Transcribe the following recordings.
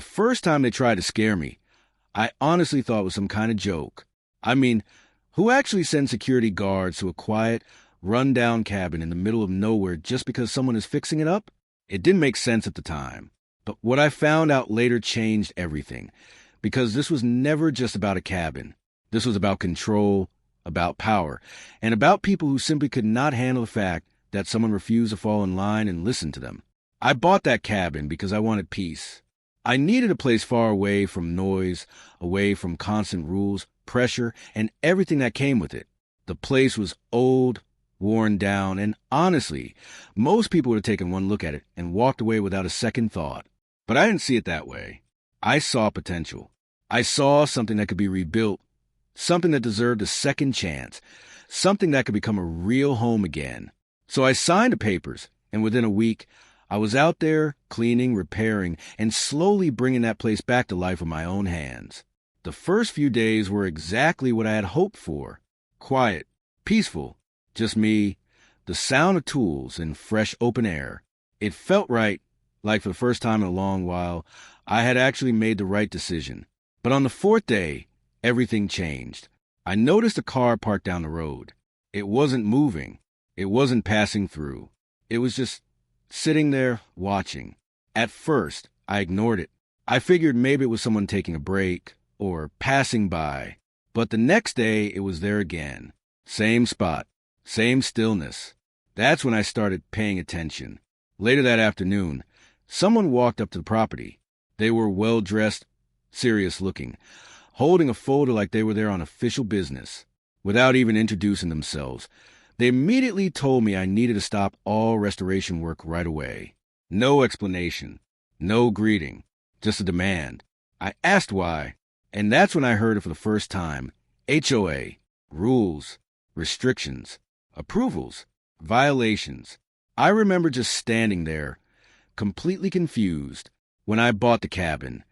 The first time they tried to scare me, I honestly thought it was some kind of joke. I mean, who actually sends security guards to a quiet, run-down cabin in the middle of nowhere just because someone is fixing it up? It didn't make sense at the time. But what I found out later changed everything, because this was never just about a cabin. This was about control, about power, and about people who simply could not handle the fact that someone refused to fall in line and listen to them. I bought that cabin because I wanted peace. I needed a place far away from noise, away from constant rules, pressure, and everything that came with it. The place was old, worn down, and honestly, most people would have taken one look at it and walked away without a second thought. But I didn't see it that way. I saw potential. I saw something that could be rebuilt, something that deserved a second chance, something that could become a real home again. So I signed the papers, and within a week, I was out there cleaning, repairing, and slowly bringing that place back to life with my own hands. The first few days were exactly what I had hoped for. Quiet, peaceful, just me, the sound of tools, and fresh open air. It felt right, like for the first time in a long while, I had actually made the right decision. But on the fourth day, everything changed. I noticed a car parked down the road. It wasn't moving. It wasn't passing through. It was just sitting there, watching. At first, I ignored it. I figured maybe it was someone taking a break or passing by. But the next day, it was there again. Same spot, same stillness. That's when I started paying attention. Later that afternoon, someone walked up to the property. They were well-dressed, serious-looking, holding a folder like they were there on official business. Without even introducing themselves, they immediately told me I needed to stop all restoration work right away. No explanation, no greeting, just a demand. I asked why, and that's when I heard it for the first time. HOA, rules, restrictions, approvals, violations. I remember just standing there, completely confused. When I bought the cabin,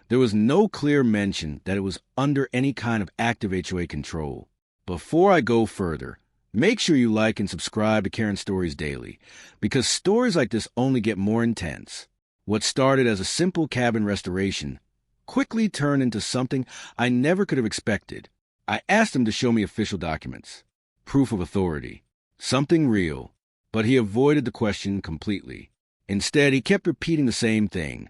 there was no clear mention that it was under any kind of active HOA control. Before I go further, make sure you like and subscribe to Karen Stories Daily, because stories like this only get more intense. What started as a simple cabin restoration quickly turned into something I never could have expected. I asked him to show me official documents, proof of authority, something real, but he avoided the question completely. Instead, he kept repeating the same thing,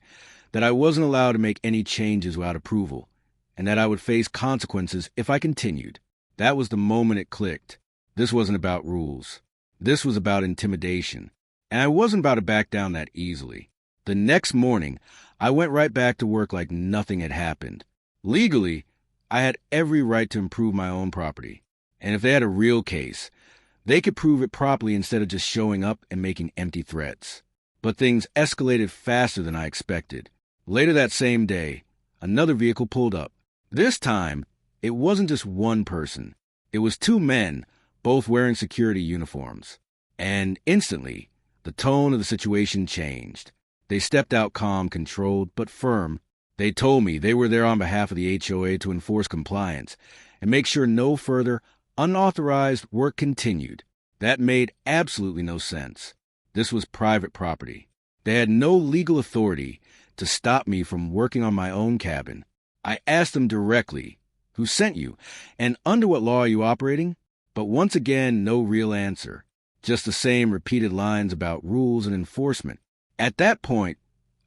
that I wasn't allowed to make any changes without approval, and that I would face consequences if I continued. That was the moment it clicked. This wasn't about rules. This was about intimidation, and I wasn't about to back down that easily. The next morning, I went right back to work like nothing had happened. Legally, I had every right to improve my own property, and if they had a real case, they could prove it properly instead of just showing up and making empty threats. But things escalated faster than I expected. Later that same day, another vehicle pulled up. This time, it wasn't just one person. It was two men, both wearing security uniforms. And instantly, the tone of the situation changed. They stepped out calm, controlled, but firm. They told me they were there on behalf of the HOA to enforce compliance and make sure no further unauthorized work continued. That made absolutely no sense. This was private property. They had no legal authority to stop me from working on my own cabin. I asked them directly, who sent you, and under what law are you operating? But once again, no real answer. Just the same repeated lines about rules and enforcement. At that point,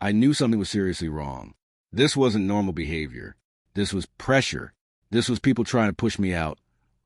I knew something was seriously wrong. This wasn't normal behavior. This was pressure. This was people trying to push me out,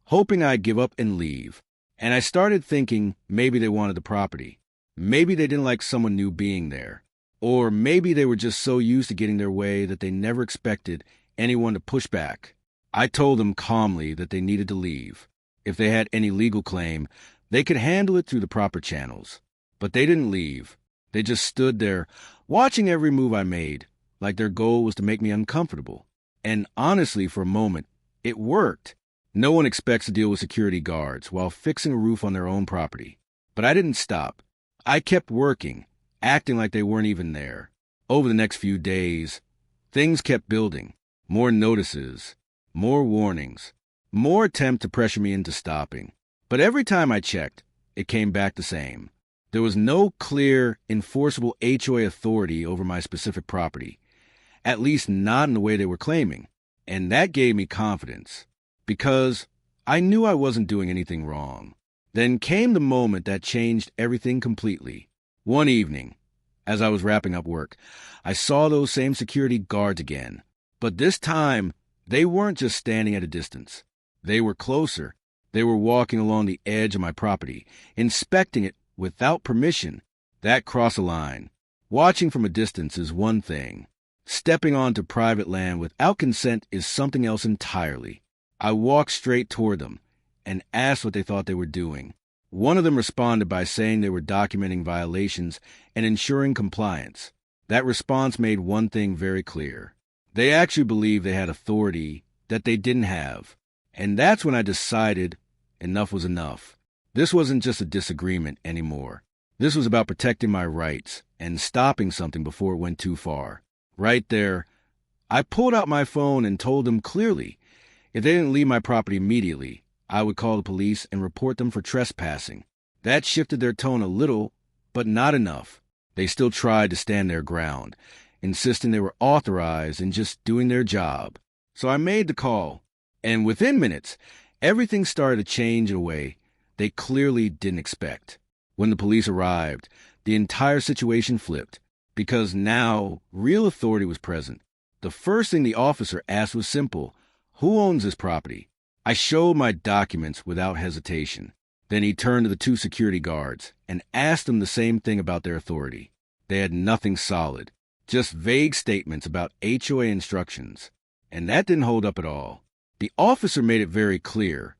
hoping I'd give up and leave. And I started thinking maybe they wanted the property. Maybe they didn't like someone new being there. Or maybe they were just so used to getting their way that they never expected anyone to push back. I told them calmly that they needed to leave. If they had any legal claim, they could handle it through the proper channels. But they didn't leave. They just stood there, watching every move I made, like their goal was to make me uncomfortable. And honestly, for a moment, it worked. No one expects to deal with security guards while fixing a roof on their own property. But I didn't stop. I kept working, acting like they weren't even there. Over the next few days, things kept building. More notices, more warnings, more attempt to pressure me into stopping. But every time I checked, it came back the same. There was no clear, enforceable HOA authority over my specific property. at least not in the way they were claiming. And that gave me confidence, because I knew I wasn't doing anything wrong. Then came the moment that changed everything completely. One evening, as I was wrapping up work, I saw those same security guards again. But this time, they weren't just standing at a distance. They were closer. They were walking along the edge of my property, inspecting it without permission. That crossed a line. Watching from a distance is one thing. Stepping onto private land without consent is something else entirely. I walked straight toward them and asked what they thought they were doing. One of them responded by saying they were documenting violations and ensuring compliance. That response made one thing very clear. They actually believed they had authority that they didn't have. And that's when I decided enough was enough. This wasn't just a disagreement anymore. This was about protecting my rights and stopping something before it went too far. Right there, I pulled out my phone and told them clearly, if they didn't leave my property immediately, I would call the police and report them for trespassing. That shifted their tone a little, but not enough. They still tried to stand their ground, insisting they were authorized and just doing their job. So I made the call, and within minutes, everything started to change in a way they clearly didn't expect. When the police arrived, the entire situation flipped, because now real authority was present. The first thing the officer asked was simple: who owns this property? I showed my documents without hesitation. Then he turned to the two security guards and asked them the same thing about their authority. They had nothing solid, just vague statements about HOA instructions, and that didn't hold up at all. The officer made it very clear,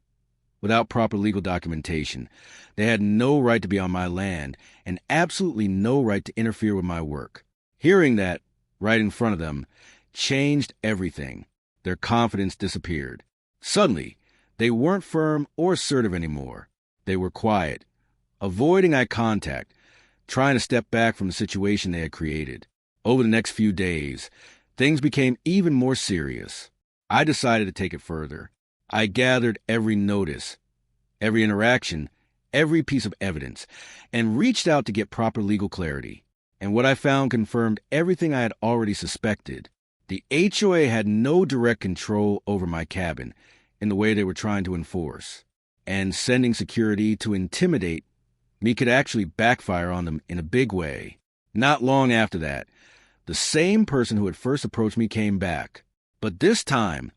without proper legal documentation, they had no right to be on my land and absolutely no right to interfere with my work. Hearing that, right in front of them, changed everything. Their confidence disappeared. Suddenly, they weren't firm or assertive anymore. They were quiet, avoiding eye contact, trying to step back from the situation they had created. Over the next few days, things became even more serious. I decided to take it further. I gathered every notice, every interaction, every piece of evidence, and reached out to get proper legal clarity. And what I found confirmed everything I had already suspected. The HOA had no direct control over my cabin in the way they were trying to enforce. And sending security to intimidate me could actually backfire on them in a big way. Not long after that, the same person who had first approached me came back. But this time,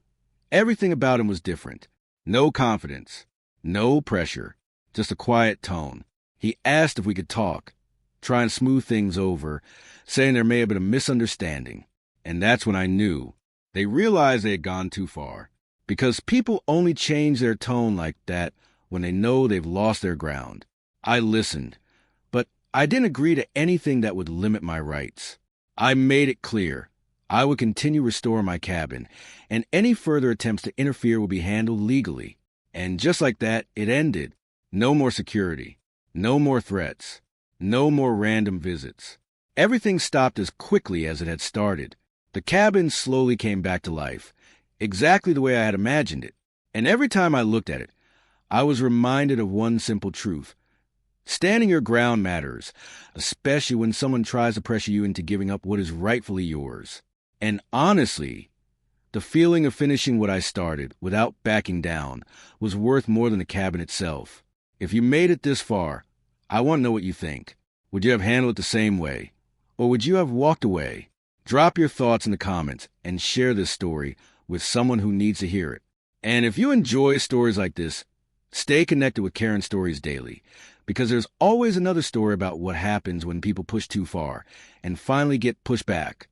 everything about him was different. No confidence, no pressure, just a quiet tone. He asked if we could talk, try and smooth things over, saying there may have been a misunderstanding. And that's when I knew. They realized they had gone too far. Because people only change their tone like that when they know they've lost their ground. I listened, but I didn't agree to anything that would limit my rights. I made it clear I would continue restoring my cabin, and any further attempts to interfere would be handled legally. And just like that, it ended. No more security. No more threats. No more random visits. Everything stopped as quickly as it had started. The cabin slowly came back to life, exactly the way I had imagined it. And every time I looked at it, I was reminded of one simple truth. Standing your ground matters, especially when someone tries to pressure you into giving up what is rightfully yours. And honestly, the feeling of finishing what I started without backing down was worth more than the cabin itself. If you made it this far, I want to know what you think. Would you have handled it the same way? Or would you have walked away? Drop your thoughts in the comments and share this story with someone who needs to hear it. And if you enjoy stories like this, stay connected with Karen Stories Daily, because there's always another story about what happens when people push too far and finally get pushed back.